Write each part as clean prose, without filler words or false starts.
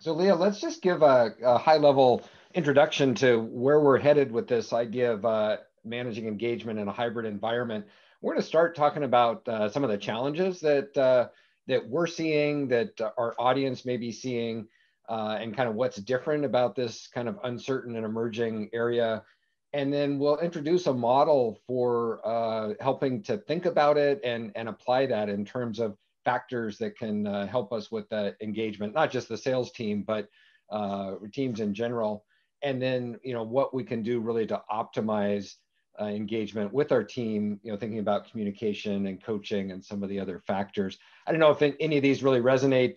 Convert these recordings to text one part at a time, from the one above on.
So Leah, let's just give a high level introduction to where we're headed with this idea of managing engagement in a hybrid environment. We're going to start talking about some of the challenges that we're seeing, that our audience may be seeing, and kind of what's different about this kind of uncertain and emerging area. And then we'll introduce a model for helping to think about it and apply that in terms of factors that can help us with the engagement, not just the sales team, but teams in general. And then, what we can do really to optimize engagement with our team, thinking about communication and coaching and some of the other factors. I don't know if any of these really resonate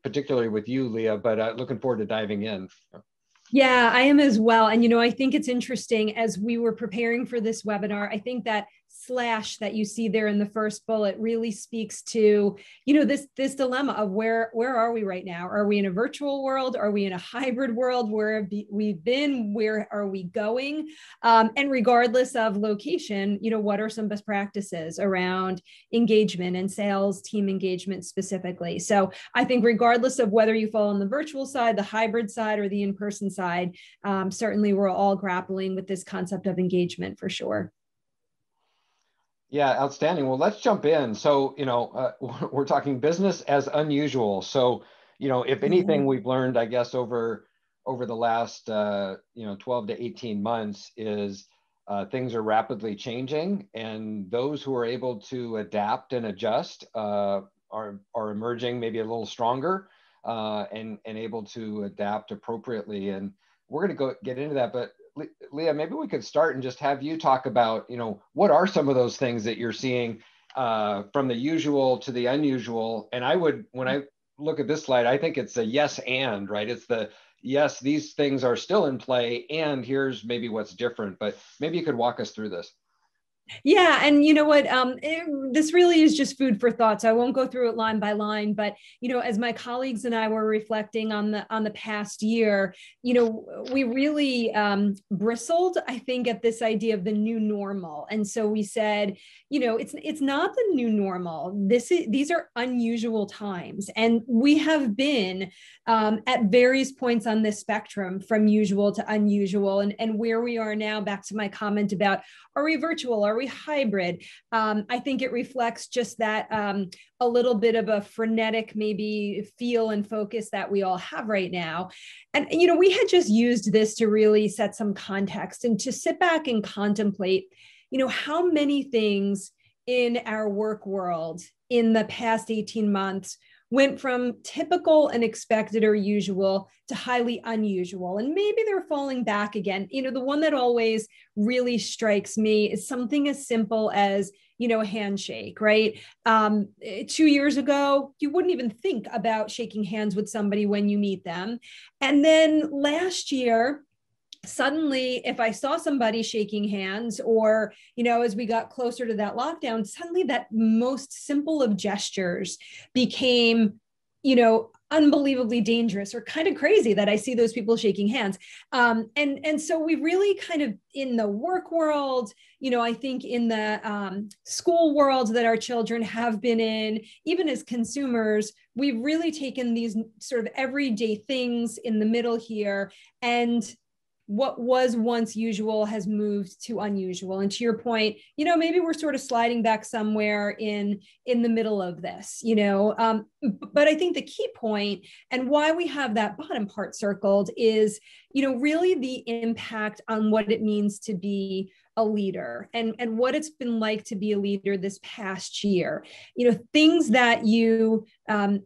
particularly with you, Leah, but looking forward to diving in. Yeah, I am as well. And, I think it's interesting as we were preparing for this webinar, I think that slash that you see there in the first bullet really speaks to, this dilemma of where are we right now? Are we in a virtual world? Are we in a hybrid world? Where have we been? Where are we going? And regardless of location, what are some best practices around engagement and sales team engagement specifically? So I think regardless of whether you fall on the virtual side, the hybrid side, or the in-person side, certainly we're all grappling with this concept of engagement for sure. Yeah, outstanding. Well, let's jump in. So, we're talking business as unusual. So, if anything we've learned, I guess, over the last, 12 to 18 months is things are rapidly changing, and those who are able to adapt and adjust are emerging maybe a little stronger and able to adapt appropriately. And we're going to get into that, but Leah, maybe we could start and just have you talk about, what are some of those things that you're seeing from the usual to the unusual? And when I look at this slide, I think it's a yes and, right? It's the yes, these things are still in play, and here's maybe what's different, but maybe you could walk us through this. Yeah. And you know what, this really is just food for thought. So I won't go through it line by line, but, as my colleagues and I were reflecting on the past year, we really bristled, I think, at this idea of the new normal. And so we said, it's not the new normal. These are unusual times. And we have been at various points on this spectrum from usual to unusual, and where we are now, back to my comment about, are we virtual? Are we hybrid? I think it reflects just that a little bit of a frenetic maybe feel and focus that we all have right now. And, we had just used this to really set some context and to sit back and contemplate, how many things in our work world in the past 18 months went from typical and expected or usual to highly unusual. And maybe they're falling back again. The one that always really strikes me is something as simple as, a handshake, right? 2 years ago, you wouldn't even think about shaking hands with somebody when you meet them. And then last year, suddenly, if I saw somebody shaking hands, or, as we got closer to that lockdown, suddenly that most simple of gestures became, unbelievably dangerous or kind of crazy that I see those people shaking hands. And so we really kind of, in the work world, I think in the school world that our children have been in, even as consumers, we've really taken these sort of everyday things in the middle here, and what was once usual has moved to unusual. And to your point, maybe we're sort of sliding back somewhere in the middle of this, but I think the key point and why we have that bottom part circled is, really the impact on what it means to be a leader and what it's been like to be a leader this past year, things that you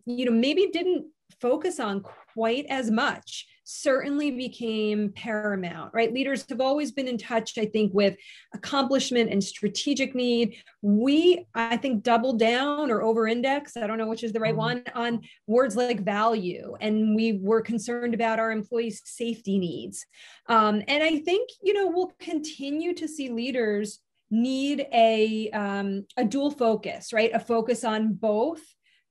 maybe didn't focus on quite as much certainly became paramount, right? Leaders have always been in touch, I think, with accomplishment and strategic need. We, I think, doubled down or over-index, I don't know which is the right one, on words like value. And we were concerned about our employees' safety needs. And I think, we'll continue to see leaders need a dual focus, right? A focus on both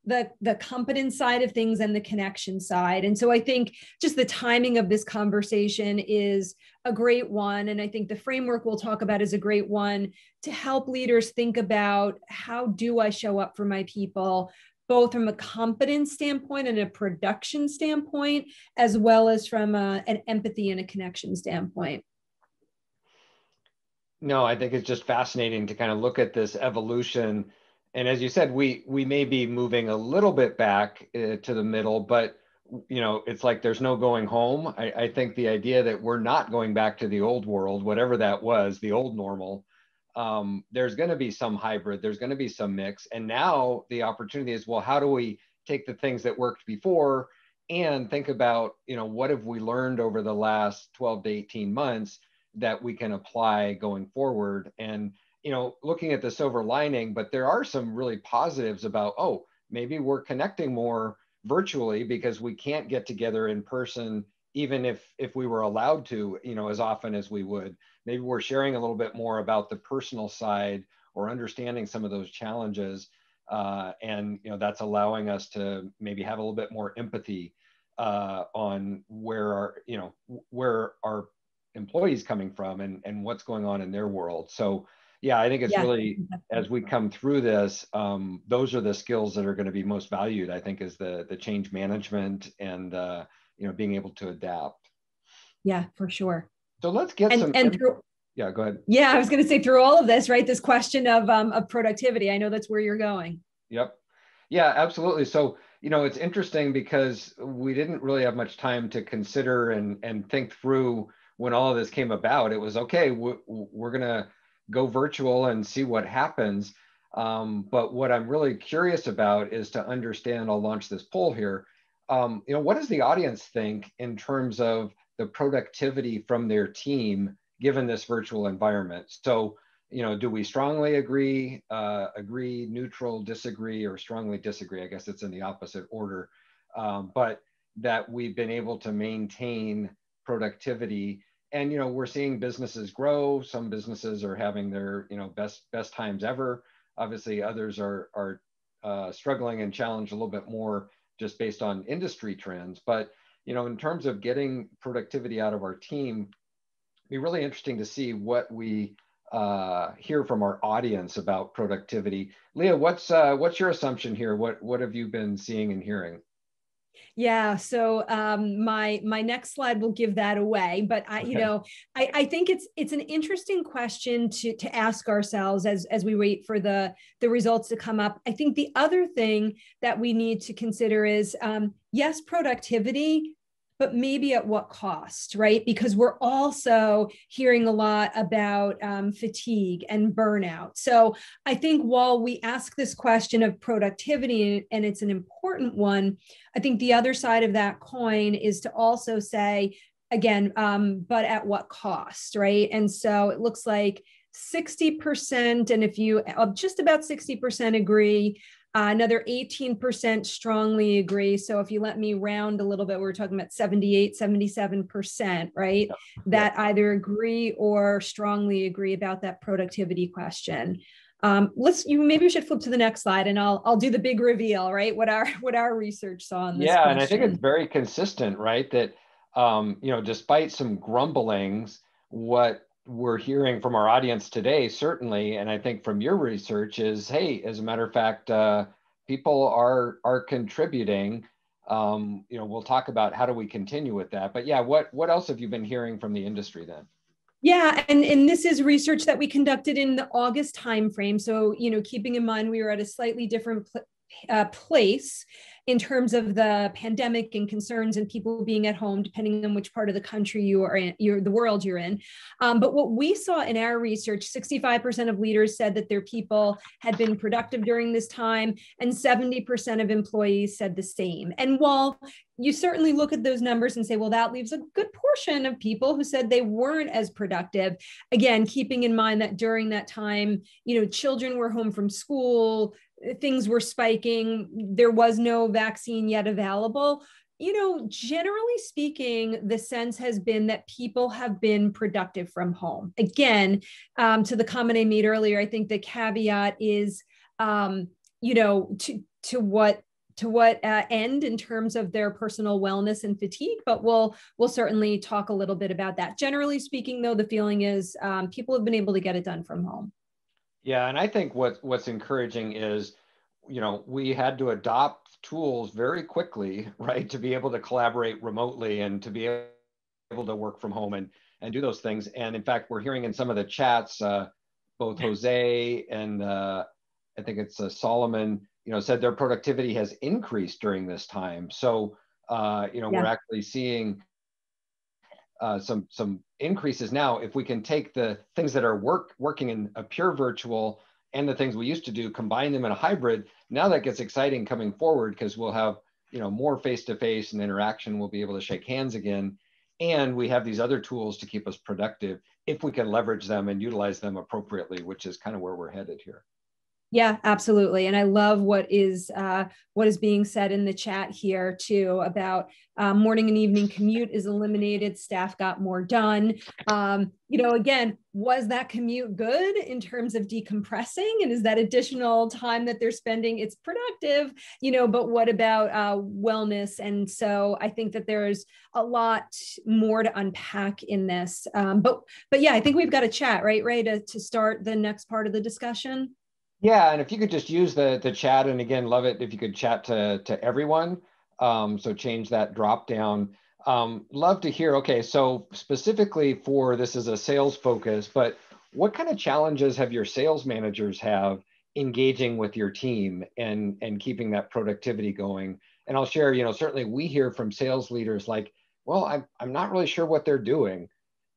the competence side of things and the connection side. And so I think just the timing of this conversation is a great one. And I think the framework we'll talk about is a great one to help leaders think about, how do I show up for my people both from a competence standpoint and a production standpoint, as well as from an empathy and a connection standpoint. No, I think it's just fascinating to kind of look at this evolution. And as you said, we may be moving a little bit back to the middle, but it's like there's no going home. I think the idea that we're not going back to the old world, whatever that was, the old normal, there's going to be some hybrid, there's going to be some mix. And now the opportunity is, well, how do we take the things that worked before and think about, what have we learned over the last 12 to 18 months that we can apply going forward? And, looking at the silver lining, but there are some really positives about, oh, maybe we're connecting more virtually because we can't get together in person, even if we were allowed to, as often as we would. Maybe we're sharing a little bit more about the personal side or understanding some of those challenges. And that's allowing us to maybe have a little bit more empathy on where our employees coming from and what's going on in their world. So yeah, I think it's really, as we come through this, those are the skills that are going to be most valued, I think, is the change management and being able to adapt. Yeah, for sure. So let's get yeah, go ahead. Yeah, I was going to say, through all of this, right, this question of productivity, I know that's where you're going. Yep. Yeah, absolutely. So, it's interesting because we didn't really have much time to consider and think through when all of this came about. It was, okay, we're going to go virtual and see what happens. But what I'm really curious about is to understand, I'll launch this poll here. What does the audience think in terms of the productivity from their team, given this virtual environment? So, do we strongly agree, neutral, disagree, or strongly disagree? I guess it's in the opposite order, but that we've been able to maintain productivity. And we're seeing businesses grow. Some businesses are having their best times ever. Obviously, others are struggling and challenged a little bit more just based on industry trends. But in terms of getting productivity out of our team, it'd be really interesting to see what we hear from our audience about productivity. Leah, what's your assumption here? What have you been seeing and hearing? Yeah, so my next slide will give that away, but I think it's an interesting question to ask ourselves as we wait for the results to come up. I think the other thing that we need to consider is yes, productivity, but maybe at what cost, right? Because we're also hearing a lot about fatigue and burnout. So I think while we ask this question of productivity, and it's an important one, I think the other side of that coin is to also say, again, but at what cost, right? And so it looks like 60%, and if you just about 60% agree, another 18% strongly agree. So if you let me round a little bit, we're talking about 78, 77%, right? That either agree or strongly agree about that productivity question. Maybe we should flip to the next slide, and I'll do the big reveal, right? What our research saw on this question. And I think it's very consistent, right? That despite some grumblings, what we're hearing from our audience today, certainly, and I think from your research, is, hey, as a matter of fact, people are contributing. We'll talk about how do we continue with that. But yeah, what else have you been hearing from the industry then? Yeah, and this is research that we conducted in the August timeframe. So, keeping in mind we were at a slightly different place in terms of the pandemic and concerns and people being at home, depending on which part of the country you are in, the world you're in. But what we saw in our research, 65% of leaders said that their people had been productive during this time, and 70% of employees said the same. And while you certainly look at those numbers and say, well, that leaves a good portion of people who said they weren't as productive. Again, keeping in mind that during that time, children were home from school, things were spiking, there was no vaccine yet available. Generally speaking, the sense has been that people have been productive from home. Again, to the comment I made earlier, I think the caveat is, to what end in terms of their personal wellness and fatigue, but we'll certainly talk a little bit about that. Generally speaking, though, the feeling is people have been able to get it done from home. Yeah, and I think what's encouraging is, we had to adopt tools very quickly, right, to be able to collaborate remotely and to be able to work from home and do those things. And in fact, we're hearing in some of the chats, both Jose and I think it's Solomon, said their productivity has increased during this time. So, we're actually seeing some increases now. If we can take the things that are working in a pure virtual and the things we used to do, combine them in a hybrid, now that gets exciting coming forward, because we'll have more face-to-face and interaction. We'll be able to shake hands again, and we have these other tools to keep us productive if we can leverage them and utilize them appropriately, which is kind of where we're headed here. Yeah, absolutely. And I love what is being said in the chat here too about morning and evening commute is eliminated. Staff got more done. Again, was that commute good in terms of decompressing? And is that additional time that they're spending? It's productive, but what about wellness? And so I think that there's a lot more to unpack in this. But yeah, I think we've got a chat, right, Ray, to start the next part of the discussion. Yeah, and if you could just use the chat, and again, love it if you could chat to everyone. So change that drop down. Love to hear, okay, so specifically for this is a sales focus, but what kind of challenges have your sales managers have engaging with your team and keeping that productivity going? And I'll share, certainly we hear from sales leaders like, well, I'm not really sure what they're doing.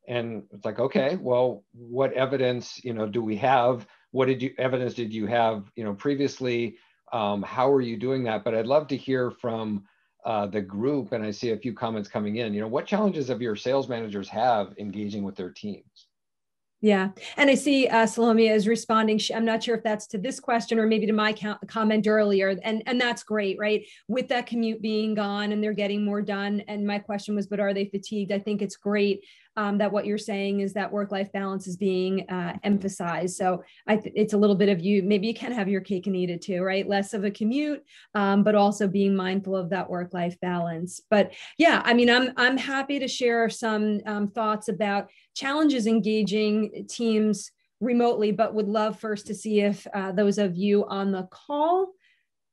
And it's like, okay, well, what evidence, do we have? What evidence did you have, previously? How are you doing that? But I'd love to hear from the group, and I see a few comments coming in. What challenges have your sales managers have engaging with their teams? Yeah. And I see Salomia is responding. I'm not sure if that's to this question or maybe to my comment earlier. And that's great, right? With that commute being gone and they're getting more done. And my question was, but are they fatigued? I think it's great that what you're saying is that work-life balance is being emphasized. So it's a little bit of maybe you can have your cake and eat it too, right? Less of a commute, but also being mindful of that work-life balance. But yeah, I mean, I'm happy to share some thoughts about challenges engaging teams remotely, but would love first to see if those of you on the call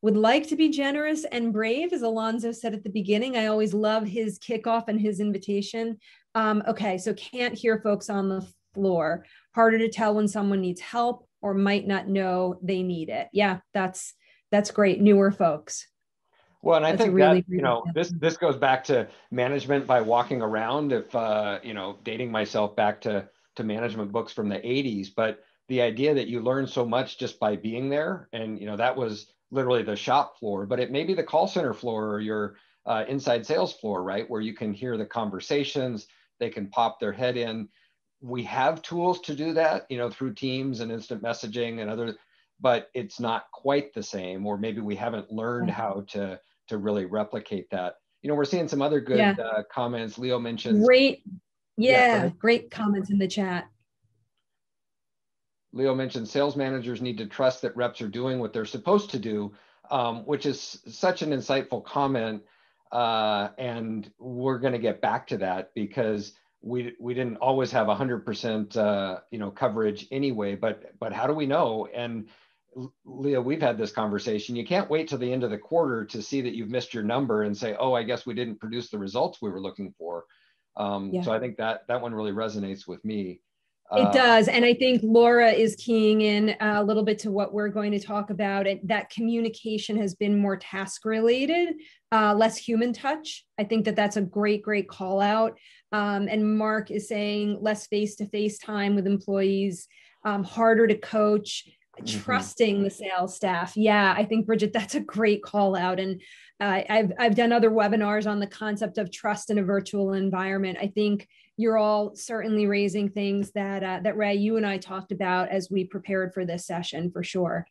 would like to be generous and brave, as Alonzo said at the beginning. I always love his kickoff and his invitation. Okay, so can't hear folks on the floor. Harder to tell when someone needs help or might not know they need it. Yeah, that's great. Newer folks. Well, and I think really that, this goes back to management by walking around. If, dating myself back to management books from the 80s, but the idea that you learn so much just by being there, and, that was literally the shop floor, but it may be the call center floor or your inside sales floor, right? Where you can hear the conversations, they can pop their head in. We have tools to do that, through Teams and instant messaging and other, but it's not quite the same, or maybe we haven't learned how to really replicate that. We're seeing some other good comments. Leo mentions great comments in the chat. Leo mentioned sales managers need to trust that reps are doing what they're supposed to do, which is such an insightful comment. And we're going to get back to that because we didn't always have 100% coverage anyway. But how do we know? And Leah, we've had this conversation. You can't wait till the end of the quarter to see that you've missed your number and say, oh, I guess we didn't produce the results we were looking for. So I think that one really resonates with me. It does. And I think Laura is keying in a little bit to what we're going to talk about. That communication has been more task related, less human touch. I think that's a great call out. And Mark is saying less face-to-face time with employees, harder to coach, trusting the sales staff. Yeah, I think, Bridget, that's a great call out. And I've done other webinars on the concept of trust in a virtual environment. I think you're all certainly raising things that Ray, you and I talked about as we prepared for this session, for sure.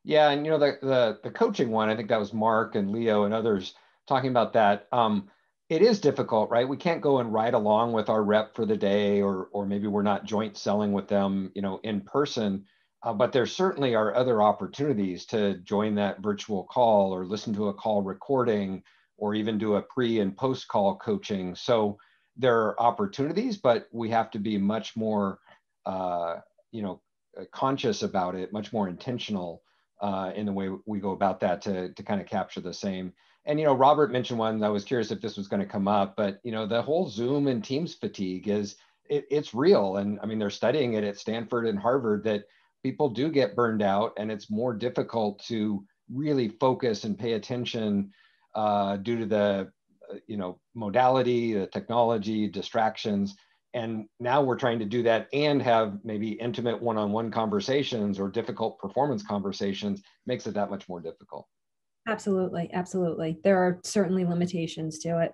Yeah, and the coaching one, I think that was Mark and Leo and others talking about that. It is difficult, right? We can't go and ride along with our rep for the day, or maybe we're not joint selling with them, in person. But there certainly are other opportunities to join that virtual call or listen to a call recording or even do a pre and post call coaching. So there are opportunities, but we have to be much more, conscious about it, much more intentional in the way we go about that to kind of capture the same. And, Robert mentioned one, I was curious if this was going to come up, but, the whole Zoom and Teams fatigue it's real. And I mean, they're studying it at Stanford and Harvard that people do get burned out, and it's more difficult to really focus and pay attention due to the, modality, the technology, distractions. And now we're trying to do that and have maybe intimate one-on-one conversations or difficult performance conversations. Makes it that much more difficult. Absolutely. Absolutely. There are certainly limitations to it.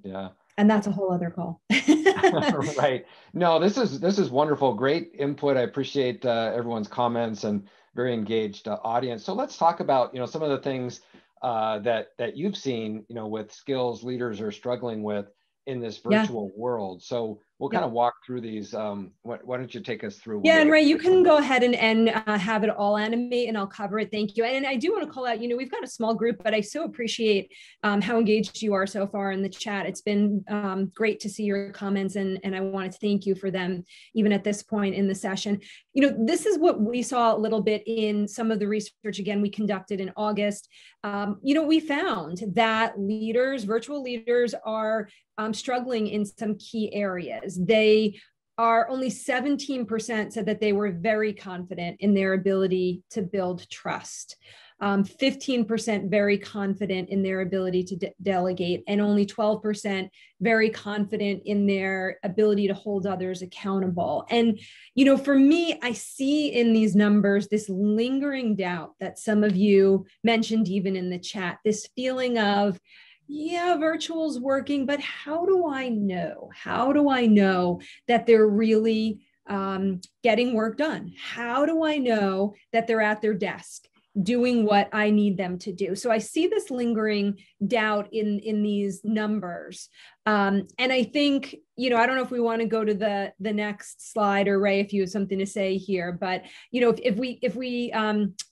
Yeah. And that's a whole other call. Right. No, this is wonderful. Great input. I appreciate everyone's comments and very engaged audience. So let's talk about, some of the things that you've seen, with skills leaders are struggling with in this virtual world. So we'll kind of walk through these. Why don't you take us through? Yeah, and Ray, you can go ahead and have it all animate, and I'll cover it. Thank you. And I do want to call out, we've got a small group, but I so appreciate how engaged you are so far in the chat. It's been great to see your comments, and I wanted to thank you for them, even at this point in the session. This is what we saw a little bit in some of the research, again, we conducted in August. We found that virtual leaders are struggling in some key areas. They are only 17% said that they were very confident in their ability to build trust. 15% very confident in their ability to delegate, and only 12% very confident in their ability to hold others accountable. And, for me, I see in these numbers this lingering doubt that some of you mentioned even in the chat, this feeling of, yeah, virtual's working, but how do I know? How do I know that they're really getting work done? How do I know that they're at their desk doing what I need them to do? So I see this lingering doubt in these numbers. And I think, I don't know if we want to go to the next slide, or Ray, if you have something to say here, but, if we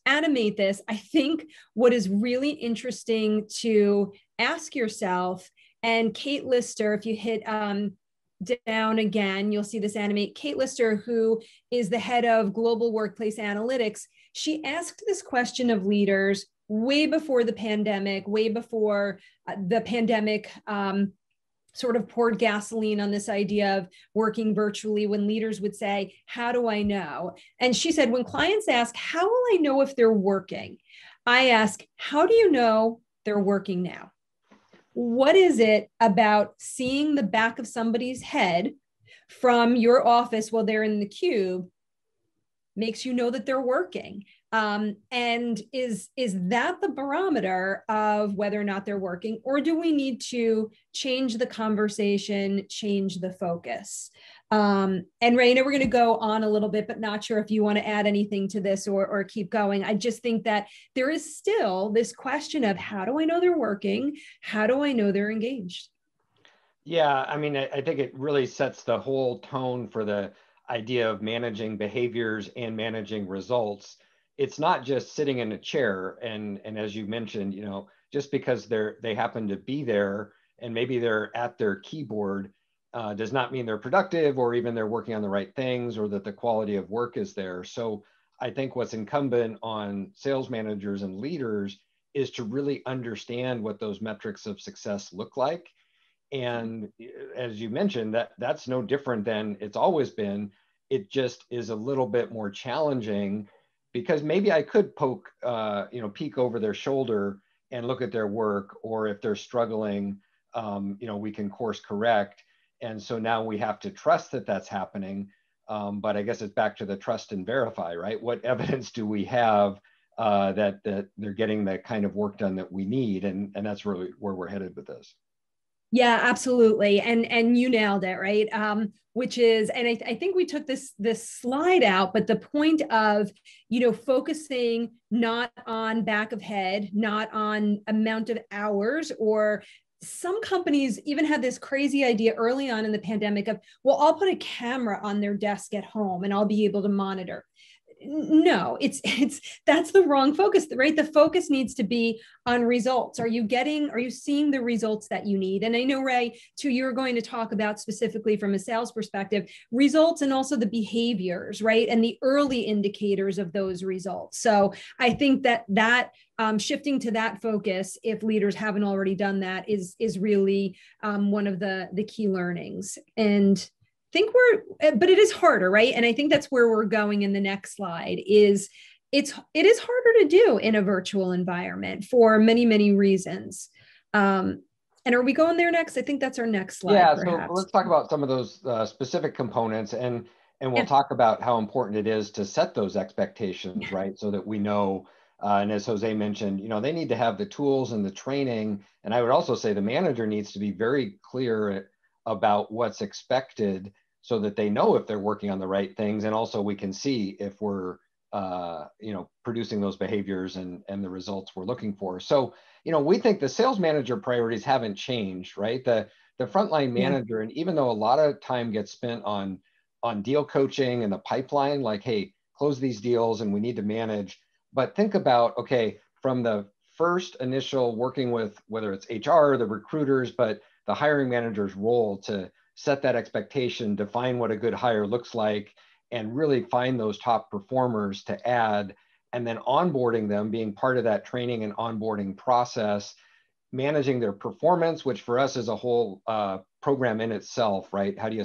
animate this, I think what is really interesting to ask yourself, and Kate Lister, if you hit down again, you'll see this animate. Kate Lister, who is the head of global workplace analytics, she asked this question of leaders way before the pandemic, sort of poured gasoline on this idea of working virtually, when leaders would say, how do I know? And she said, when clients ask, how will I know if they're working? I ask, how do you know they're working now? What is it about seeing the back of somebody's head from your office while they're in the cube makes you know that they're working? And is that the barometer of whether or not they're working, or do we need to change the conversation, change the focus? And Raina, we're going to go on a little bit, but not sure if you want to add anything to this or keep going. I just think that there is still this question of, how do I know they're working? How do I know they're engaged? Yeah, I mean, I think it really sets the whole tone for the idea of managing behaviors and managing results. It's not just sitting in a chair, and as you mentioned, just because they happen to be there and maybe they're at their keyboard does not mean they're productive, or even they're working on the right things, or that the quality of work is there. So I think what's incumbent on sales managers and leaders is to really understand what those metrics of success look like. And as you mentioned, that's no different than it's always been. It just is a little bit more challenging, because maybe I could peek over their shoulder and look at their work, or if they're struggling, we can course correct. And so now we have to trust that that's happening. But I guess it's back to the trust and verify, right? What evidence do we have that they're getting the kind of work done that we need? And that's really where we're headed with this. Yeah, absolutely. And you nailed it, right? Which is, and I think we took this slide out, but the point of, focusing not on back of head, not on amount of hours, or some companies even had this crazy idea early on in the pandemic of, well, I'll put a camera on their desk at home and I'll be able to monitor. No, that's the wrong focus, right? The focus needs to be on results. Are you seeing the results that you need? And I know, Ray, too, you're going to talk about specifically from a sales perspective, results and also the behaviors, right? And the early indicators of those results. So I think that shifting to that focus, if leaders haven't already done that, is really one of the key learnings. And but it is harder, right? And I think that's where we're going in the next slide is it is harder to do in a virtual environment for many, many reasons. And are we going there next? I think that's our next slide. Yeah, perhaps. so let's talk about some of those specific components, and we'll Yeah. talk about how important it is to set those expectations, right? So that we know, and as Jose mentioned, they need to have the tools and the training. And I would also say the manager needs to be very clear about what's expected so that they know if they're working on the right things. And also we can see if we're, producing those behaviors and the results we're looking for. So, we think the sales manager priorities haven't changed, right? The frontline manager, and even though a lot of time gets spent on deal coaching and the pipeline, like, hey, close these deals and we need to manage. But think about, okay, from the first initial working with, whether it's HR, the recruiters, but the hiring manager's role to set that expectation, define what a good hire looks like, and really find those top performers to add, and then onboarding them, being part of that training and onboarding process, managing their performance, which for us is a whole program in itself, right? How do you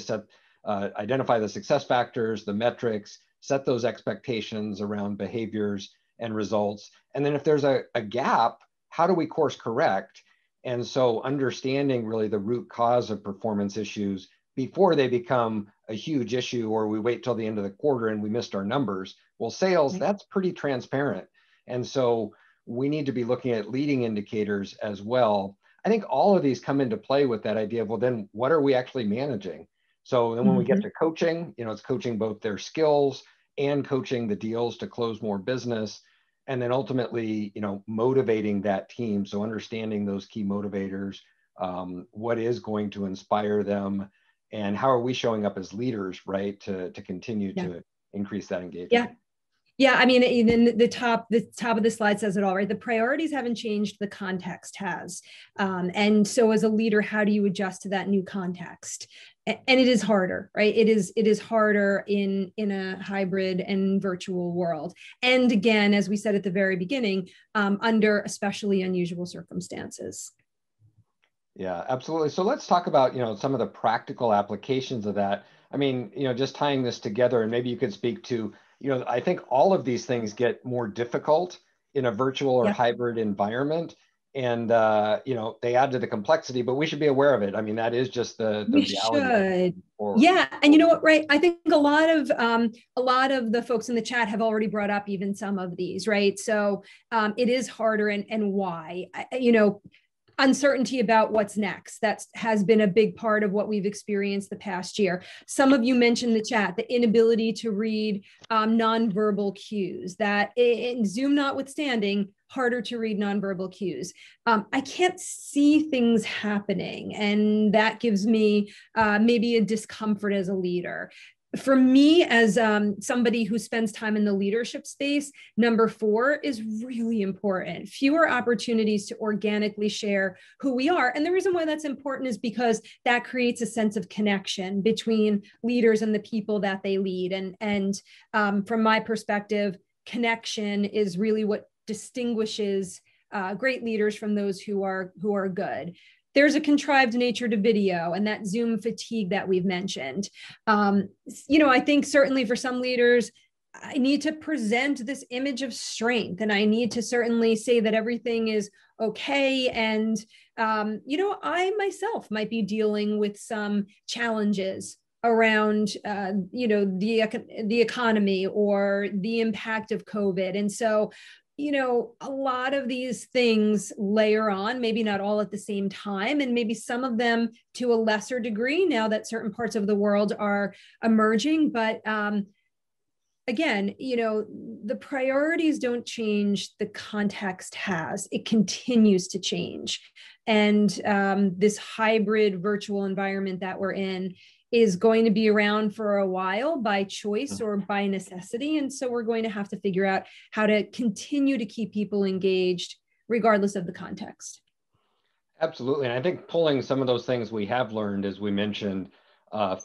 identify the success factors, the metrics, set those expectations around behaviors and results. And then if there's a gap, how do we course correct? And so understanding really the root cause of performance issues before they become a huge issue, or we wait till the end of the quarter and we missed our numbers. Well, sales, that's pretty transparent. And so we need to be looking at leading indicators as well. I think all of these come into play with that idea of, well, then what are we actually managing? So then when we get to coaching, it's coaching both their skills and coaching the deals to close more business. And then ultimately, motivating that team. So understanding those key motivators, what is going to inspire them, and how are we showing up as leaders, right, to continue to increase that engagement. Yeah, I mean, even the top of the slide says it all, right? The priorities haven't changed, the context has. And so as a leader, how do you adjust to that new context? And it is harder, right? It is harder in a hybrid and virtual world. And again, as we said at the very beginning, under especially unusual circumstances. Yeah, absolutely. So let's talk about, some of the practical applications of that. I mean, just tying this together, and maybe you could speak to, I think all of these things get more difficult in a virtual or hybrid environment. And, they add to the complexity, but we should be aware of it. I mean, that is just the reality. Yeah. And you know what, right? I think a lot of the folks in the chat have already brought up even some of these, right? So it is harder, and why, uncertainty about what's next. That has been a big part of what we've experienced the past year. Some of you mentioned the chat, the inability to read nonverbal cues, that in Zoom notwithstanding, harder to read nonverbal cues. I can't see things happening, and that gives me maybe a discomfort as a leader. For me, as somebody who spends time in the leadership space, number 4 is really important. Fewer opportunities to organically share who we are. And the reason why that's important is because that creates a sense of connection between leaders and the people that they lead. And from my perspective, connection is really what distinguishes great leaders from those who are good. There's a contrived nature to video and that Zoom fatigue that we've mentioned. I think certainly for some leaders, I need to present this image of strength, and I need to certainly say that everything is okay. And, I myself might be dealing with some challenges around, the economy or the impact of COVID. And so, a lot of these things layer on, maybe not all at the same time, and maybe some of them to a lesser degree now that certain parts of the world are emerging. But again, the priorities don't change, the context has. It continues to change. And this hybrid virtual environment that we're in is going to be around for a while by choice or by necessity. And so we're going to have to figure out how to continue to keep people engaged regardless of the context. Absolutely. And I think pulling some of those things we have learned, as we mentioned,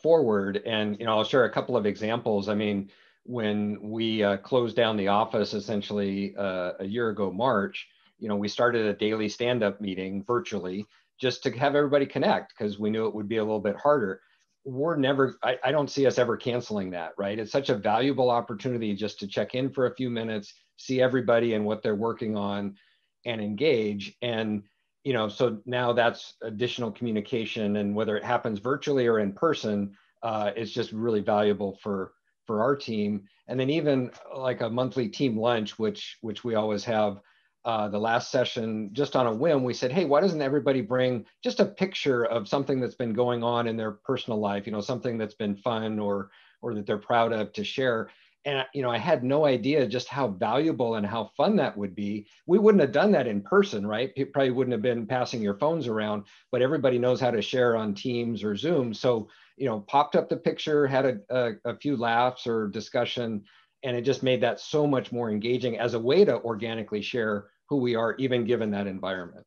forward. And, I'll share a couple of examples. I mean, when we closed down the office essentially a year ago, March, we started a daily stand-up meeting virtually just to have everybody connect because we knew it would be a little bit harder. I don't see us ever canceling that, right? It's such a valuable opportunity just to check in for a few minutes, see everybody and what they're working on and engage. And so now that's additional communication, and whether it happens virtually or in person, it's just really valuable for our team. And then even like a monthly team lunch, which we always have, the last session, just on a whim, we said, hey, why doesn't everybody bring just a picture of something that's been going on in their personal life, something that's been fun or that they're proud of to share. And, I had no idea just how valuable and how fun that would be. We wouldn't have done that in person, right? People probably wouldn't have been passing your phones around, but everybody knows how to share on Teams or Zoom. So, popped up the picture, had a few laughs or discussion, and it just made that so much more engaging as a way to organically share who we are, even given that environment.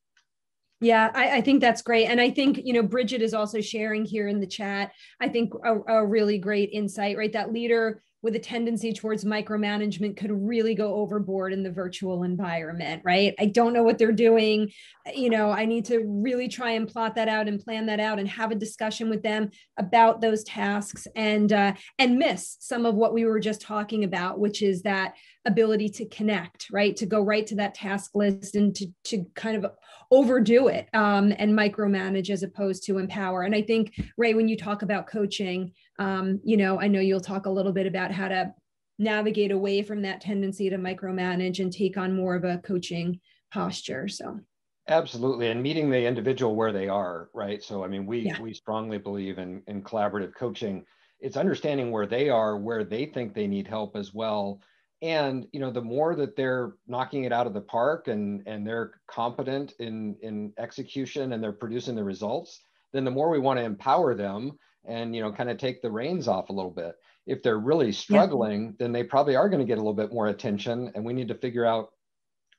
Yeah, I think that's great. And I think, Bridget is also sharing here in the chat, I think a really great insight, right? That leader with a tendency towards micromanagement could really go overboard in the virtual environment, right? I don't know what they're doing. I need to really try and plot that out and plan that out and have a discussion with them about those tasks and miss some of what we were just talking about, which is that ability to connect, right? To go right to that task list and to kind of overdo it and micromanage as opposed to empower. And I think, Ray, when you talk about coaching, I know you'll talk a little bit about how to navigate away from that tendency to micromanage and take on more of a coaching posture. So absolutely. And meeting the individual where they are, right? So, I mean, we strongly believe in collaborative coaching. It's understanding where they are, where they think they need help as well. And, the more that they're knocking it out of the park and they're competent in execution and they're producing the results, then the more we want to empower them and, kind of take the reins off a little bit. If they're really struggling, then they probably are going to get a little bit more attention, and we need to figure out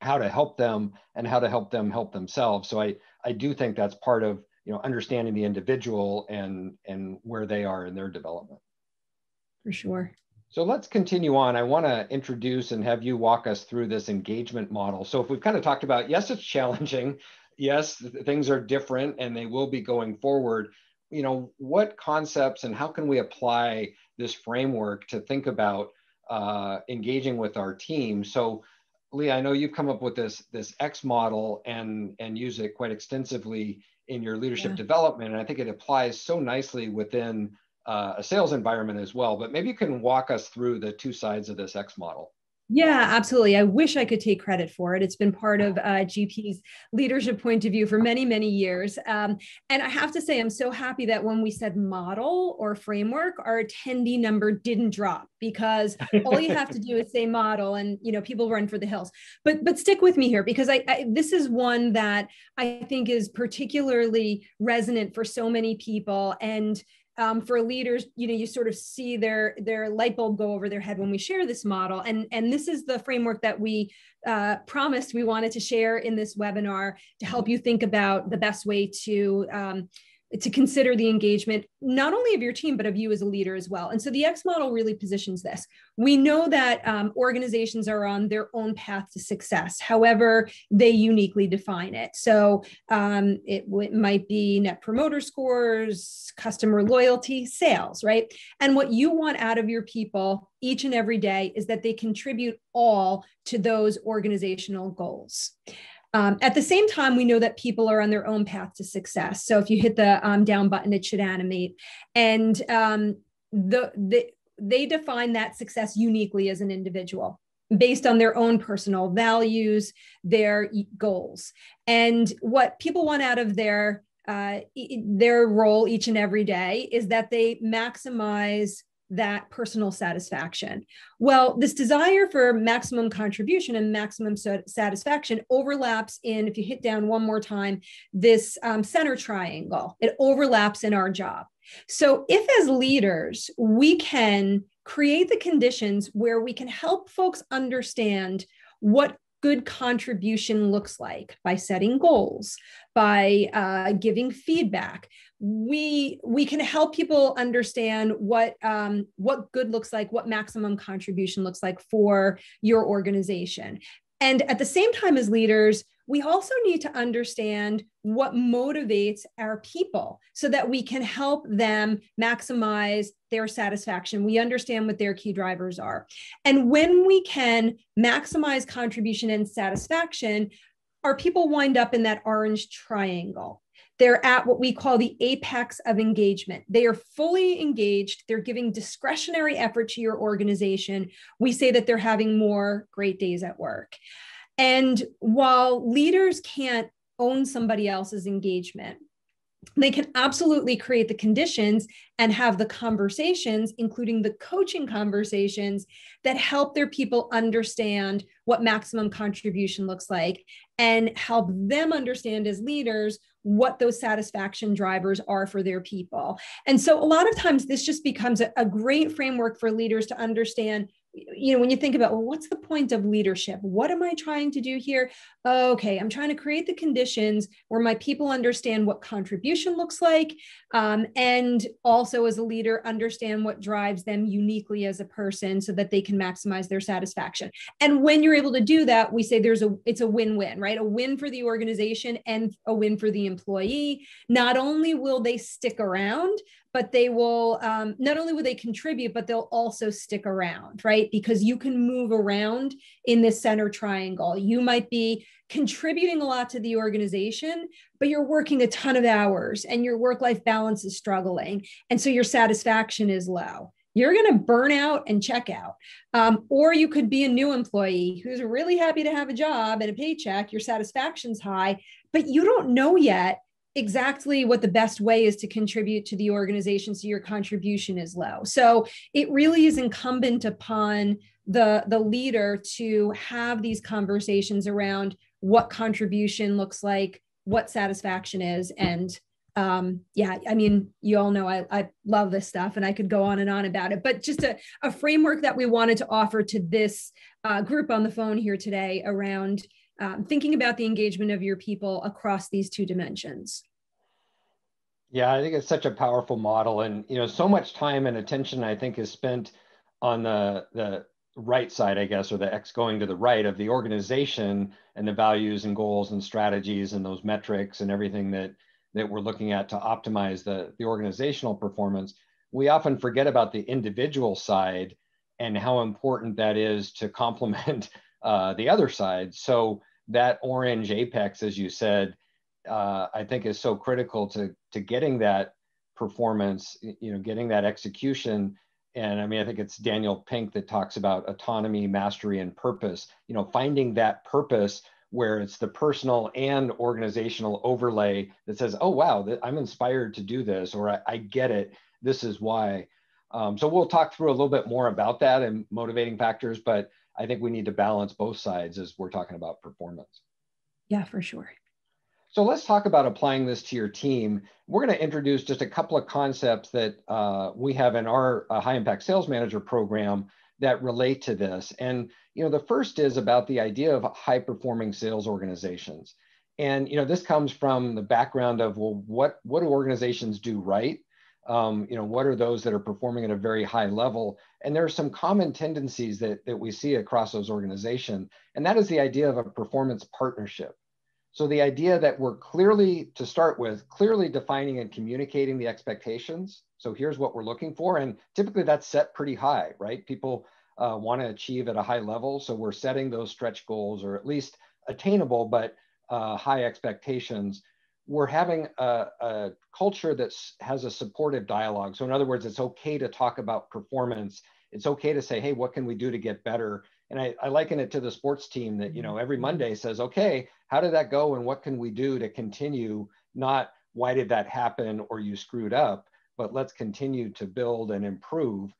how to help them and how to help them help themselves. So I do think that's part of, understanding the individual and where they are in their development. For sure. So let's continue on. I want to introduce and have you walk us through this engagement model. So if we've kind of talked about, yes, it's challenging. Yes, things are different and they will be going forward. What concepts and how can we apply this framework to think about engaging with our team? So Leah, I know you've come up with this X model and use it quite extensively in your leadership development. And I think it applies so nicely within a sales environment as well, but maybe you can walk us through the two sides of this X model. Yeah, absolutely. I wish I could take credit for it. It's been part of GP's leadership point of view for many, many years. And I have to say, I'm so happy that when we said model or framework, our attendee number didn't drop, because all you have to do is say model and, people run for the hills. But stick with me here, because this is one that I think is particularly resonant for so many people. And for leaders, you sort of see their light bulb go over their head when we share this model. And this is the framework that we promised we wanted to share in this webinar to help you think about the best way to consider the engagement, not only of your team, but of you as a leader as well. And so the X model really positions this. We know that organizations are on their own path to success, however they uniquely define it. So it might be net promoter scores, customer loyalty, sales, right? And what you want out of your people each and every day is that they contribute all to those organizational goals. At the same time, we know that people are on their own path to success. So if you hit the down button, it should animate. And they define that success uniquely as an individual based on their own personal values, their goals. And what people want out of their role each and every day is that they maximize that personal satisfaction? Well, this desire for maximum contribution and maximum satisfaction overlaps in, if you hit down one more time, this center triangle. It overlaps in our job. So if as leaders, we can create the conditions where we can help folks understand what good contribution looks like by setting goals, by giving feedback, we can help people understand what good looks like, what maximum contribution looks like for your organization. And at the same time as leaders, we also need to understand what motivates our people so that we can help them maximize their satisfaction. We understand what their key drivers are. And when we can maximize contribution and satisfaction, our people wind up in that orange triangle. They're at what we call the apex of engagement. They are fully engaged. They're giving discretionary effort to your organization. We say that they're having more great days at work. And while leaders can't own somebody else's engagement, they can absolutely create the conditions and have the conversations, including the coaching conversations, that help their people understand what maximum contribution looks like and help them understand as leaders what those satisfaction drivers are for their people. And so a lot of times this just becomes a great framework for leaders to understand. When you think about, well, what's the point of leadership? What am I trying to do here? Okay, I'm trying to create the conditions where my people understand what contribution looks like, and also as a leader, understand what drives them uniquely as a person so that they can maximize their satisfaction. And when you're able to do that, we say it's a win-win, right? A win for the organization and a win for the employee. Not only will they stick around, but they will, not only will they contribute, but they'll also stick around, right? Because you can move around in this center triangle. You might be contributing a lot to the organization, but you're working a ton of hours and your work-life balance is struggling. And so your satisfaction is low. You're going to burn out and check out. Or you could be a new employee who's really happy to have a job and a paycheck. Your satisfaction's high, but you don't know yet exactly what the best way is to contribute to the organization, so your contribution is low. So it really is incumbent upon the leader to have these conversations around what contribution looks like, what satisfaction is. And you all know I love this stuff and I could go on and on about it, but just a framework that we wanted to offer to this group on the phone here today around thinking about the engagement of your people across these two dimensions. Yeah, I think it's such a powerful model, and so much time and attention I think is spent on the right side, I guess, or the X going to the right of the organization and the values and goals and strategies and those metrics and everything that we're looking at to optimize the organizational performance. We often forget about the individual side and how important that is to complement the other side. So that orange apex, as you said, I think is so critical to getting that performance, getting that execution. And I think it's Daniel Pink that talks about autonomy, mastery, and purpose, finding that purpose where it's the personal and organizational overlay that says, oh, wow, I'm inspired to do this, or I get it, this is why. So we'll talk through a little bit more about that and motivating factors, but I think we need to balance both sides as we're talking about performance. Yeah, for sure. So let's talk about applying this to your team. We're going to introduce just a couple of concepts that we have in our high impact sales manager program that relate to this. And the first is about the idea of high performing sales organizations. And this comes from the background of, well, what do organizations do right? What are those that are performing at a very high level? And there are some common tendencies that we see across those organizations. And that is the idea of a performance partnership. So the idea that we're clearly defining and communicating the expectations. So here's what we're looking for. And typically that's set pretty high, right? People want to achieve at a high level. So we're setting those stretch goals, or at least attainable, but high expectations. We're having a culture that has a supportive dialogue. So in other words, it's okay to talk about performance. It's okay to say, hey, what can we do to get better? And I liken it to the sports team that, every Monday says, okay, how did that go? And what can we do to continue? Not why did that happen or you screwed up, but let's continue to build and improve.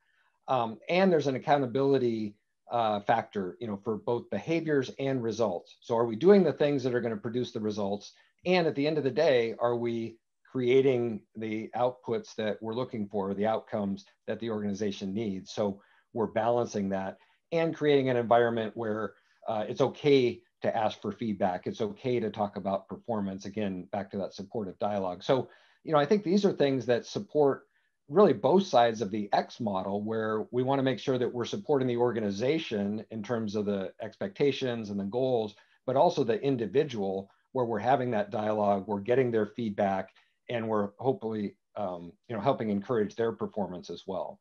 And there's an accountability factor, for both behaviors and results. So are we doing the things that are going to produce the results? And at the end of the day, are we creating the outputs that we're looking for, the outcomes that the organization needs? So we're balancing that and creating an environment where it's okay to ask for feedback. It's okay to talk about performance. Again, back to that supportive dialogue. So, I think these are things that support really both sides of the X model, where we want to make sure that we're supporting the organization in terms of the expectations and the goals, but also the individual, where we're having that dialogue, we're getting their feedback, and we're hopefully helping encourage their performance as well.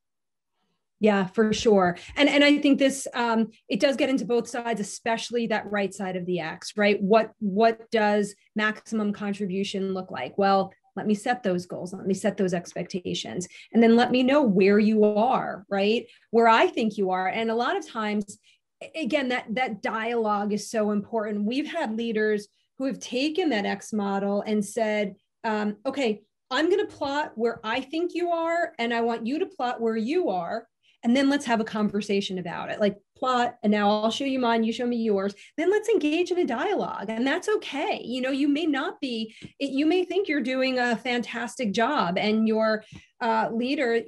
Yeah, for sure. And I think this, it does get into both sides, especially that right side of the X, right? What does maximum contribution look like? Well, let me set those goals. Let me set those expectations. And then let me know where you are, right? Where I think you are. And a lot of times, again, that dialogue is so important. We've had leaders who have taken that X model and said, okay, I'm going to plot where I think you are, and I want you to plot where you are. And then let's have a conversation about it. Like, plot, and now I'll show you mine, you show me yours. Then let's engage in a dialogue. And that's okay. You may not be, you may think you're doing a fantastic job, and your leader,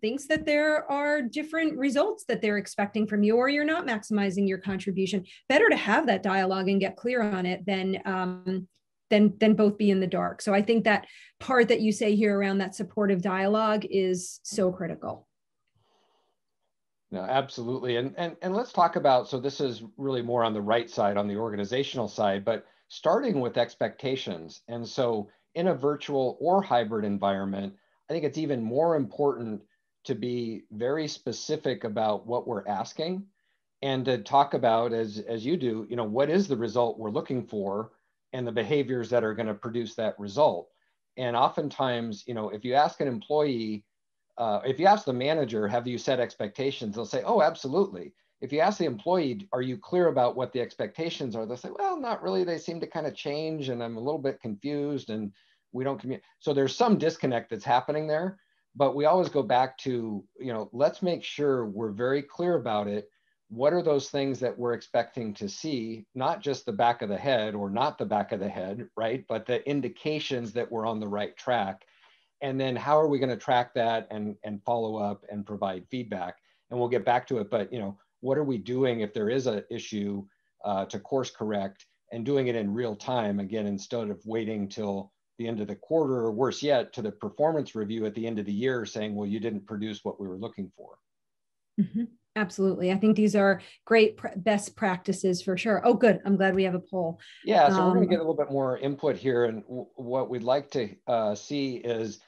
thinks that there are different results that they're expecting from you, or you're not maximizing your contribution. Better to have that dialogue and get clear on it than both be in the dark. So I think that part that you say here around that supportive dialogue is so critical. No, absolutely. And let's talk about, so this is really more on the right side, on the organizational side, but starting with expectations. And so in a virtual or hybrid environment, I think it's even more important to be very specific about what we're asking, and to talk about, as you do, what is the result we're looking for, and the behaviors that are going to produce that result. And oftentimes, if you ask an employee, if you ask the manager, have you set expectations? They'll say, oh, absolutely. If you ask the employee, are you clear about what the expectations are? They'll say, well, not really. They seem to kind of change, and I'm a little bit confused, and we don't communicate. So there's some disconnect that's happening there, but we always go back to, let's make sure we're very clear about it. What are those things that we're expecting to see? Not just the back of the head, or not the back of the head, right? But the indications that we're on the right track. And then how are we going to track that and follow up and provide feedback? And we'll get back to it, but what are we doing if there is an issue to course correct, and doing it in real time, again, instead of waiting till the end of the quarter, or worse yet, to the performance review at the end of the year saying, well, you didn't produce what we were looking for. Mm-hmm. Absolutely. I think these are great best practices for sure. Oh, good. I'm glad we have a poll. Yeah, so we're going to get a little bit more input here. And what we'd like to see is,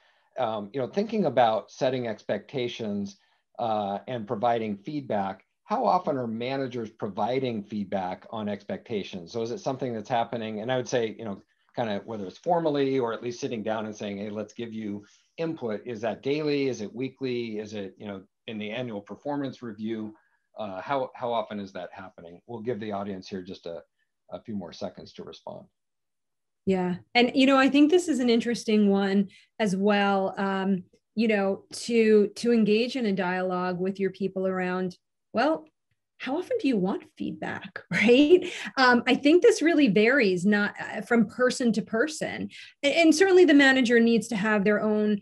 thinking about setting expectations and providing feedback. How often are managers providing feedback on expectations? So is it something that's happening? And I would say, kind of whether it's formally, or at least sitting down and saying, hey, let's give you input. Is that daily? Is it weekly? Is it, in the annual performance review? How often is that happening? We'll give the audience here just a few more seconds to respond. Yeah. And, I think this is an interesting one as well, to engage in a dialogue with your people around, well, how often do you want feedback, right? I think this really varies, not from person to person. And certainly the manager needs to have their own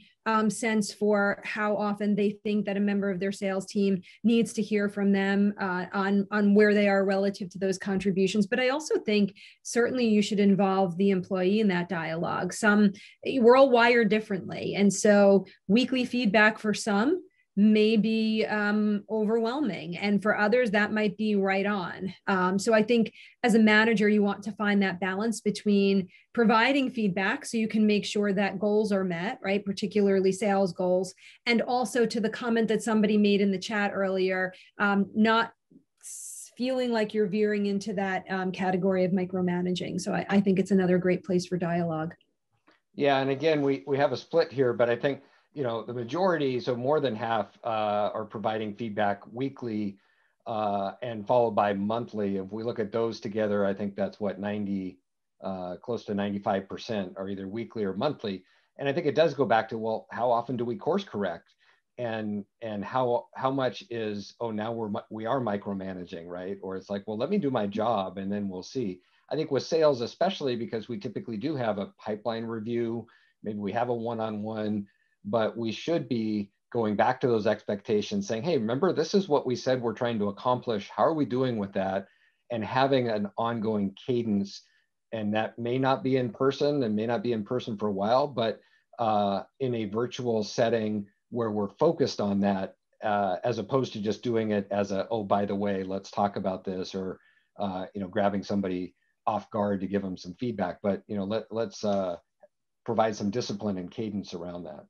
sense for how often they think that a member of their sales team needs to hear from them on where they are relative to those contributions. But I also think certainly you should involve the employee in that dialogue. We're all wired differently. And so weekly feedback for some may be overwhelming, and for others that might be right on. So I think as a manager, you want to find that balance between providing feedback so you can make sure that goals are met, right? Particularly sales goals. And also, to the comment that somebody made in the chat earlier, not feeling like you're veering into that category of micromanaging. So I think it's another great place for dialogue. Yeah, and again, we have a split here, but I think the majority, so more than half, are providing feedback weekly and followed by monthly. If we look at those together, I think that's what, close to 95% are either weekly or monthly. And I think it does go back to, well, how often do we course correct? and how much is, oh, now we are micromanaging, right? Or it's like, well, let me do my job and then we'll see. I think with sales, especially because we typically do have a pipeline review, maybe we have a one-on-one, but we should be going back to those expectations, saying, hey, remember, this is what we said we're trying to accomplish. How are we doing with that? And having an ongoing cadence. And that may not be in person and may not be in person for a while, but in a virtual setting where we're focused on that, as opposed to just doing it as a, oh, by the way, let's talk about this, or grabbing somebody off guard to give them some feedback. But let's provide some discipline and cadence around that.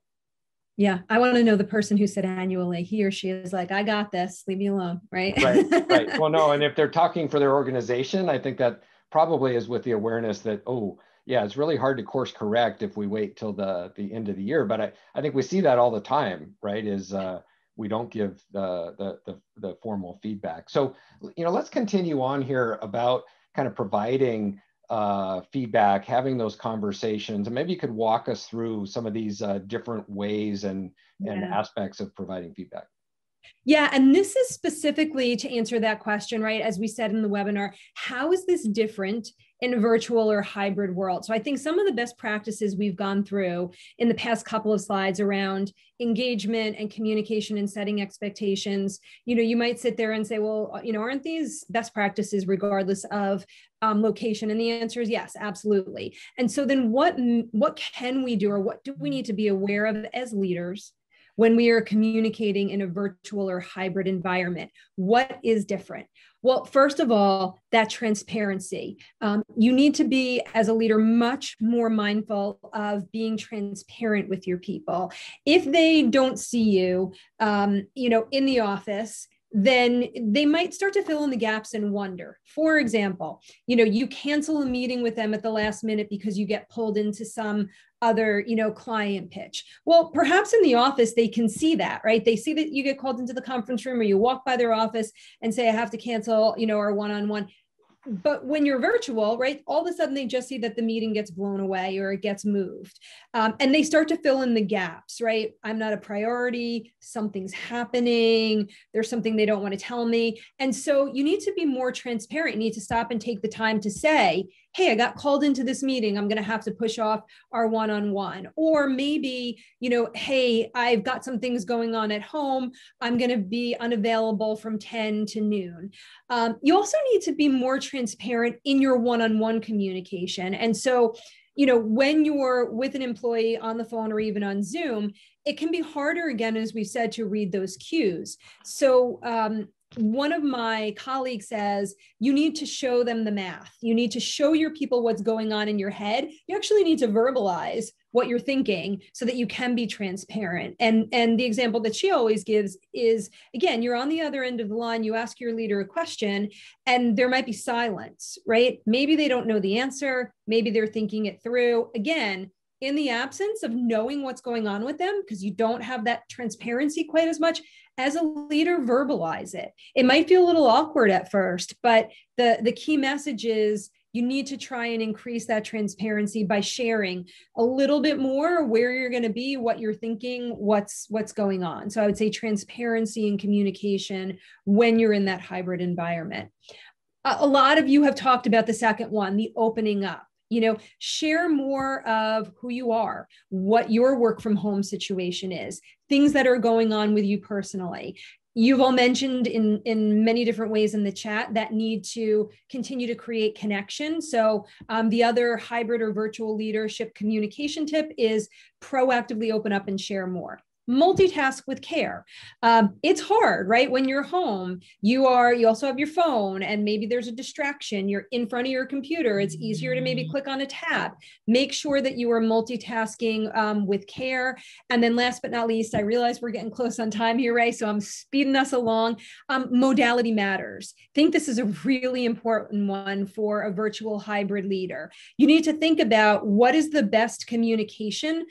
Yeah, I want to know the person who said annually, he or she is like, I got this, leave me alone, right? Right. Well, no, and if they're talking for their organization, I think that probably is with the awareness that, oh, yeah, it's really hard to course correct if we wait till the end of the year. But I think we see that all the time, right? Is we don't give the formal feedback. So, let's continue on here about kind of providing feedback, having those conversations, and maybe you could walk us through some of these different ways and aspects of providing feedback. Yeah, and this is specifically to answer that question, right? As we said in the webinar, how is this different in a virtual or hybrid world? So I think some of the best practices we've gone through in the past couple of slides around engagement and communication and setting expectations, you might sit there and say, well, aren't these best practices regardless of location? And the answer is yes, absolutely. And so then what can we do, or what do we need to be aware of as leaders when we are communicating in a virtual or hybrid environment? What is different? Well, first of all, that transparency. You need to be, as a leader, much more mindful of being transparent with your people. If they don't see you, in the office, then they might start to fill in the gaps and wonder. For example, you cancel a meeting with them at the last minute because you get pulled into some other, client pitch. Well, perhaps in the office, they can see that, right? They see that you get called into the conference room, or you walk by their office and say, I have to cancel, our one-on-one. But when you're virtual, right, all of a sudden they just see that the meeting gets blown away or it gets moved. And they start to fill in the gaps, right? I'm not a priority. Something's happening. There's something they don't want to tell me. And so you need to be more transparent. You need to stop and take the time to say, hey, I got called into this meeting. I'm going to have to push off our one-on-one. Or maybe, hey, I've got some things going on at home. I'm going to be unavailable from 10 to noon. You also need to be more transparent in your one-on-one communication. And so, when you're with an employee on the phone or even on Zoom, it can be harder, again, as we said, to read those cues. So, one of my colleagues says, you need to show them the math. You need to show your people what's going on in your head. You actually need to verbalize what you're thinking so that you can be transparent. And the example that she always gives is, again, you're on the other end of the line, you ask your leader a question and there might be silence, right? Maybe they don't know the answer. Maybe they're thinking it through. Again, in the absence of knowing what's going on with them, because you don't have that transparency quite as much, as a leader, verbalize it. It might feel a little awkward at first, but the key message is you need to try and increase that transparency by sharing a little bit more where you're going to be, what you're thinking, what's going on. So I would say transparency and communication when you're in that hybrid environment. A lot of you have talked about the second one, the opening up. Share more of who you are, what your work from home situation is, things that are going on with you personally. You've all mentioned in many different ways in the chat that need to continue to create connection. So the other hybrid or virtual leadership communication tip is proactively open up and share more. Multitask with care. It's hard, right? When you're home, you also have your phone and maybe there's a distraction. You're in front of your computer. It's easier to maybe click on a tab. Make sure that you are multitasking with care. And then last but not least, I realize we're getting close on time here, Ray, so I'm speeding us along. Modality matters. I think this is a really important one for a virtual hybrid leader. You need to think about what is the best communication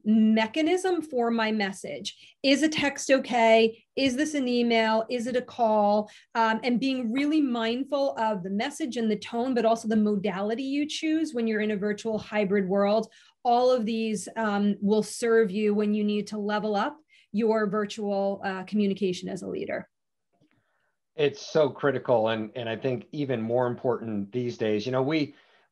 mechanism for my message. Is a text okay? Is this an email? Is it a call? And being really mindful of the message and the tone, but also the modality you choose when you're in a virtual hybrid world. All of these will serve you when you need to level up your virtual communication as a leader. It's so critical, and I think even more important these days.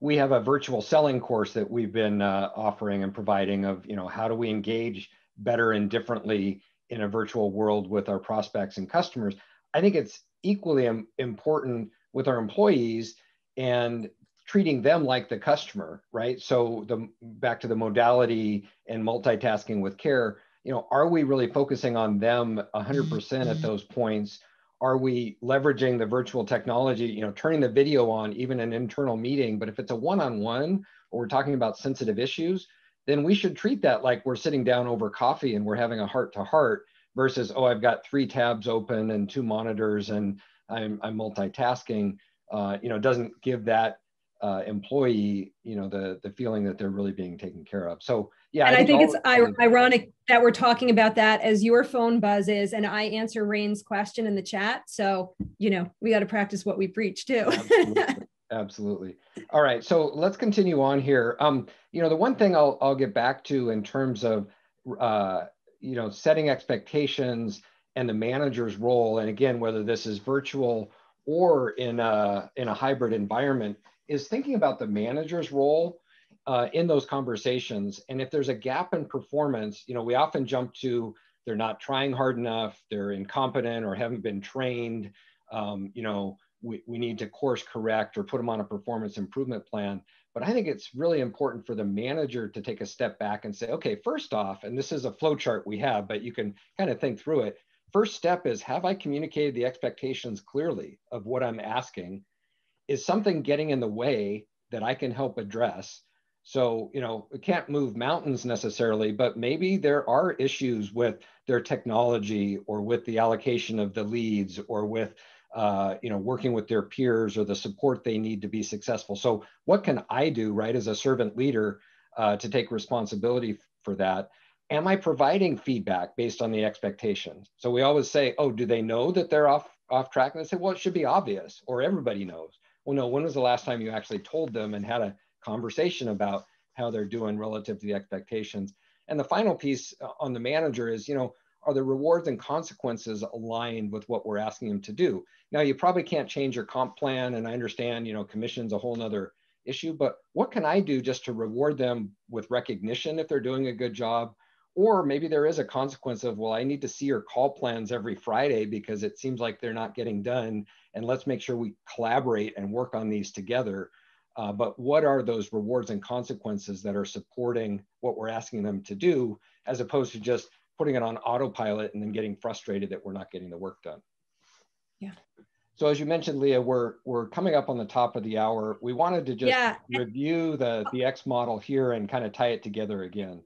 We have a virtual selling course that we've been offering and providing of, how do we engage better and differently in a virtual world with our prospects and customers. I think it's equally important with our employees and treating them like the customer, right? So back to the modality and multitasking with care, are we really focusing on them 100% at those points? Are we leveraging the virtual technology, turning the video on, even an internal meeting? But if it's a one-on-one or we're talking about sensitive issues, then we should treat that like we're sitting down over coffee and we're having a heart-to-heart versus, oh, I've got 3 tabs open and 2 monitors and I'm multitasking. Doesn't give that employee, the feeling that they're really being taken care of. So yeah, and I think it's ironic that we're talking about that as your phone buzzes and I answer Rain's question in the chat. So, we got to practice what we preach too. Absolutely. Absolutely. All right. So let's continue on here. The one thing I'll get back to in terms of, setting expectations and the manager's role. And again, whether this is virtual or in a hybrid environment, is thinking about the manager's role in those conversations. And if there's a gap in performance, we often jump to they're not trying hard enough, they're incompetent or haven't been trained. We need to course correct or put them on a performance improvement plan. But I think it's really important for the manager to take a step back and say, okay, first off, and this is a flow chart we have, but you can kind of think through it. First step is, have I communicated the expectations clearly of what I'm asking? Is something getting in the way that I can help address? So, we can't move mountains necessarily, but maybe there are issues with their technology or with the allocation of the leads or with, working with their peers or the support they need to be successful. So what can I do, right, as a servant leader to take responsibility for that? Am I providing feedback based on the expectations? So we always say, oh, do they know that they're off track? And they say, well, it should be obvious, or everybody knows. Well, no, when was the last time you actually told them and had a conversation about how they're doing relative to the expectations? And the final piece on the manager is, are the rewards and consequences aligned with what we're asking them to do? Now, you probably can't change your comp plan, and I understand, commission's a whole nother issue, but what can I do just to reward them with recognition if they're doing a good job? Or maybe there is a consequence of, well, I need to see your call plans every Friday because it seems like they're not getting done. And let's make sure we collaborate and work on these together. But what are those rewards and consequences that are supporting what we're asking them to do, as opposed to just putting it on autopilot and then getting frustrated that we're not getting the work done? Yeah. So as you mentioned, Leah, we're coming up on the top of the hour. We wanted to just review the X model here and kind of tie it together again.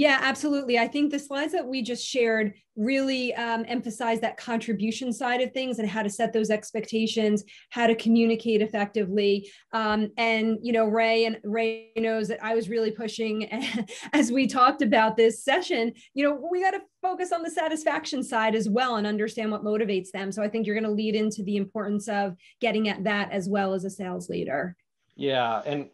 Yeah, absolutely. I think the slides that we just shared really emphasize that contribution side of things and how to set those expectations, how to communicate effectively. And, Ray knows that I was really pushing as we talked about this session, we got to focus on the satisfaction side as well and understand what motivates them. So I think you're going to lead into the importance of getting at that as well as a sales leader. Yeah, and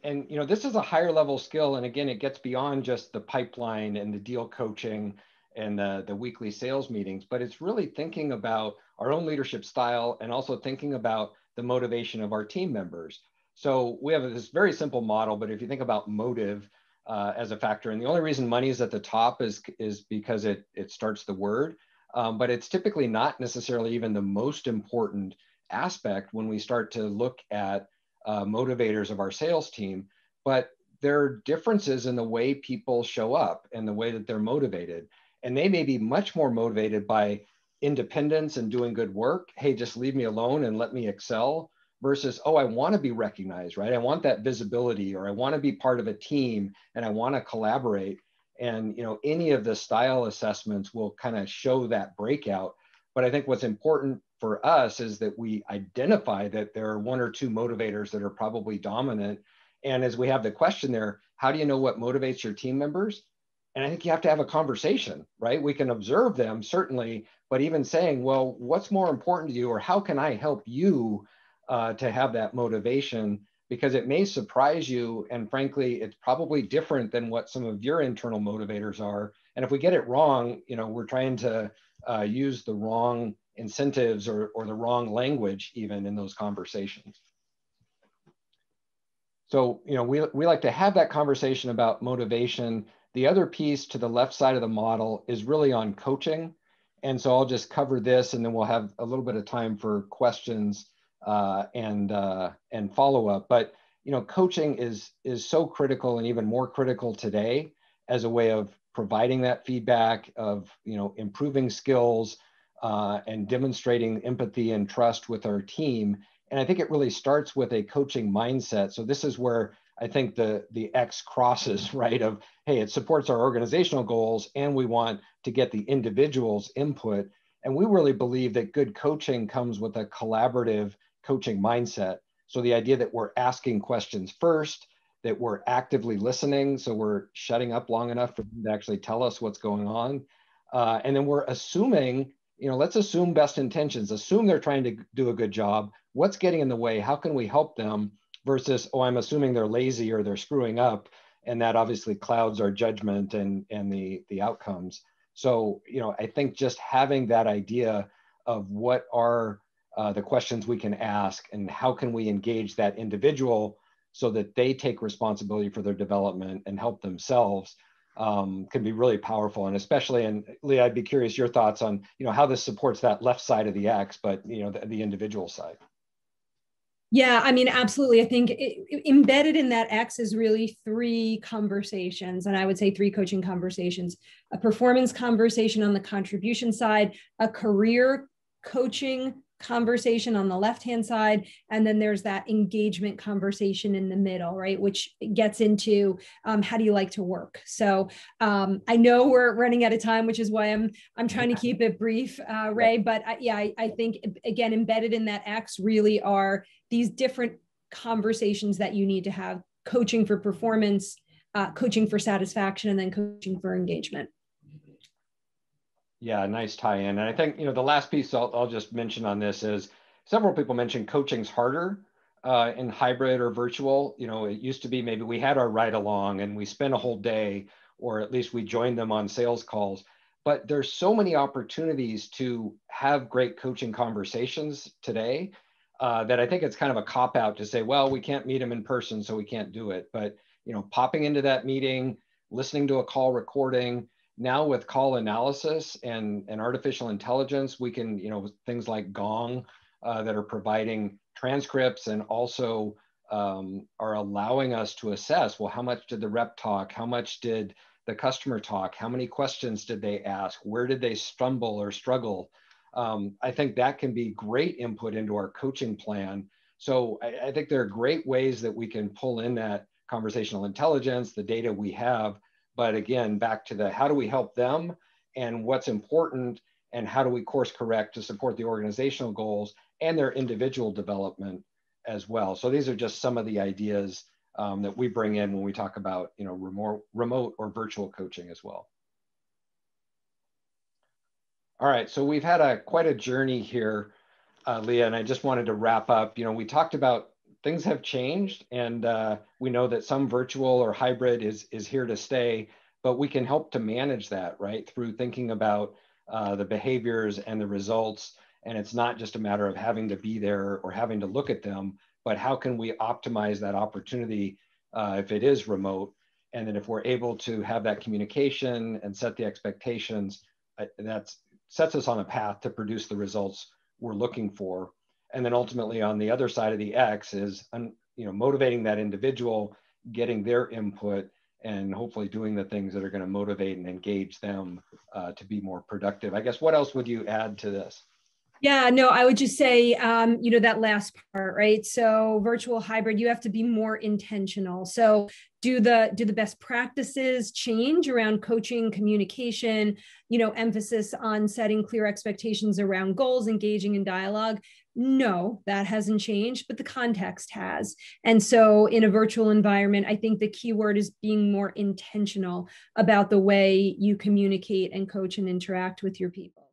this is a higher level skill, and again, it gets beyond just the pipeline and the deal coaching and the weekly sales meetings, but it's really thinking about our own leadership style and also thinking about the motivation of our team members. So we have this very simple model, but if you think about motive as a factor, and the only reason money is at the top is because it starts the word, but it's typically not necessarily even the most important aspect when we start to look at motivators of our sales team, but there are differences in the way people show up and the way that they're motivated. And they may be much more motivated by independence and doing good work. Hey, just leave me alone and let me excel, versus, oh, I want to be recognized, right? I want that visibility, or I want to be part of a team and I want to collaborate. And, any of the style assessments will kind of show that breakout. But I think what's important for us is that we identify that there are 1 or 2 motivators that are probably dominant. And as we have the question there, how do you know what motivates your team members? And I think you have to have a conversation, right? We can observe them, certainly, but even saying, well, what's more important to you, or how can I help you to have that motivation? because it may surprise you. And frankly, it's probably different than what some of your internal motivators are. And if we get it wrong, we're trying to use the wrong incentives or the wrong language even in those conversations. So, we like to have that conversation about motivation. The other piece to the left side of the model is really on coaching. And so I'll just cover this, and then we'll have a little bit of time for questions and follow-up. But coaching is so critical, and even more critical today as a way of providing that feedback, of improving skills and demonstrating empathy and trust with our team. And I think it really starts with a coaching mindset. So this is where I think the X crosses, right? Of, hey, it supports our organizational goals, and we want to get the individual's input. And we really believe that good coaching comes with a collaborative coaching mindset. So the idea that we're asking questions first, that we're actively listening, so we're shutting up long enough for them to actually tell us what's going on. And then we're assuming, let's assume best intentions, assume they're trying to do a good job. What's getting in the way? How can we help them? Versus, oh, I'm assuming they're lazy or they're screwing up. And that obviously clouds our judgment and the outcomes. So, I think just having that idea of what are the questions we can ask, and how can we engage that individual so that they take responsibility for their development and help themselves, can be really powerful. And especially, and Leah, I'd be curious your thoughts on, how this supports that left side of the X, but, the individual side. Yeah, I mean, absolutely. I think embedded in that X is really three conversations, and I would say three coaching conversations: a performance conversation on the contribution side, a career coaching conversation on the left-hand side, and then there's that engagement conversation in the middle, right? Which gets into how do you like to work? So I know we're running out of time, which is why I'm trying to keep it brief, Ray. But I think, again, embedded in that X really are these different conversations that you need to have: coaching for performance, coaching for satisfaction, and then coaching for engagement. Yeah, nice tie-in. And I think, the last piece I'll just mention on this is several people mentioned coaching's harder in hybrid or virtual. It used to be maybe we had our ride along and we spent a whole day, or at least we joined them on sales calls. But there's so many opportunities to have great coaching conversations today that I think it's kind of a cop-out to say, well, we can't meet them in person, so we can't do it. But, popping into that meeting, listening to a call recording. Now with call analysis and artificial intelligence, we can, things like Gong that are providing transcripts, and also are allowing us to assess, well, how much did the rep talk? How much did the customer talk? How many questions did they ask? Where did they stumble or struggle? I think that can be great input into our coaching plan. So I think there are great ways that we can pull in that conversational intelligence, the data we have. But again, back to the how do we help them, and what's important, and how do we course correct to support the organizational goals and their individual development as well. So these are just some of the ideas that we bring in when we talk about remote or virtual coaching as well. All right, so we've had quite a journey here, Leah, and I just wanted to wrap up. We talked about things have changed, and we know that some virtual or hybrid is here to stay, but we can help to manage that, right? Through thinking about the behaviors and the results. And it's not just a matter of having to be there or having to look at them, but how can we optimize that opportunity if it is remote? And then if we're able to have that communication and set the expectations, that sets us on a path to produce the results we're looking for. And then ultimately on the other side of the X is, motivating that individual, getting their input, and hopefully doing the things that are going to motivate and engage them to be more productive. I guess, what else would you add to this? Yeah, no, I would just say, that last part, right? So virtual hybrid, you have to be more intentional. So do the best practices change around coaching, communication, emphasis on setting clear expectations around goals, engaging in dialogue? No, that hasn't changed, but the context has. And so in a virtual environment, I think the key word is being more intentional about the way you communicate and coach and interact with your people.